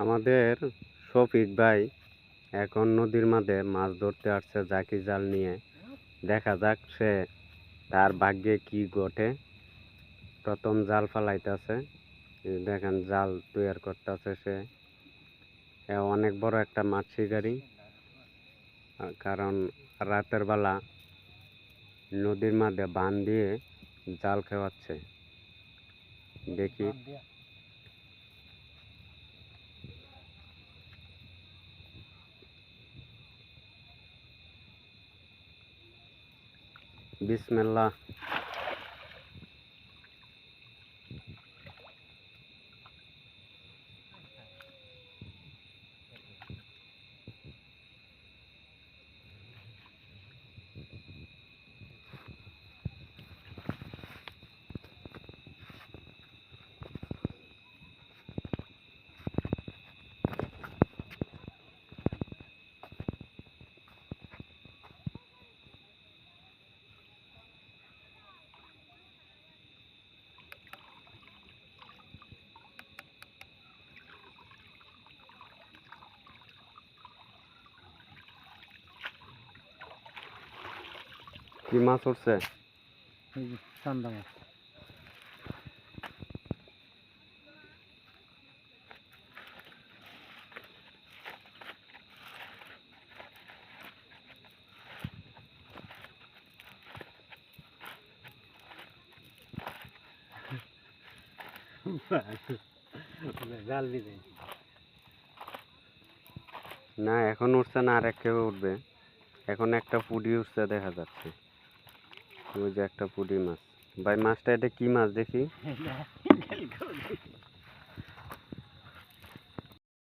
আমাদের শফিক ভাই এখন নদীর মাঝে মাছ ধরতে আসছে জাকি জাল নিয়ে। দেখা যাক সে তার ভাগ্যে কি ঘটে। প্রথম জাল ফালাইতেছে, দেখেন জাল তৈরি করতেছে সে। অনেক বড় একটা মাছ শিকারি, কারণ রাতের বেলা নদীর মাঝে বান দিয়ে জাল খাওয়াচ্ছে। দেখি বিসমিল্লাহ। কি মাছ উঠছে? চান্দা মাছ। জাল দিবে না, এখন উঠছে না, আর কেউ উঠবে। এখন একটা পুডি উঠছে দেখা যাচ্ছে, ওই যে একটা পুডি মাছ। ভাই মাছটা এটা কি মাছ দেখি?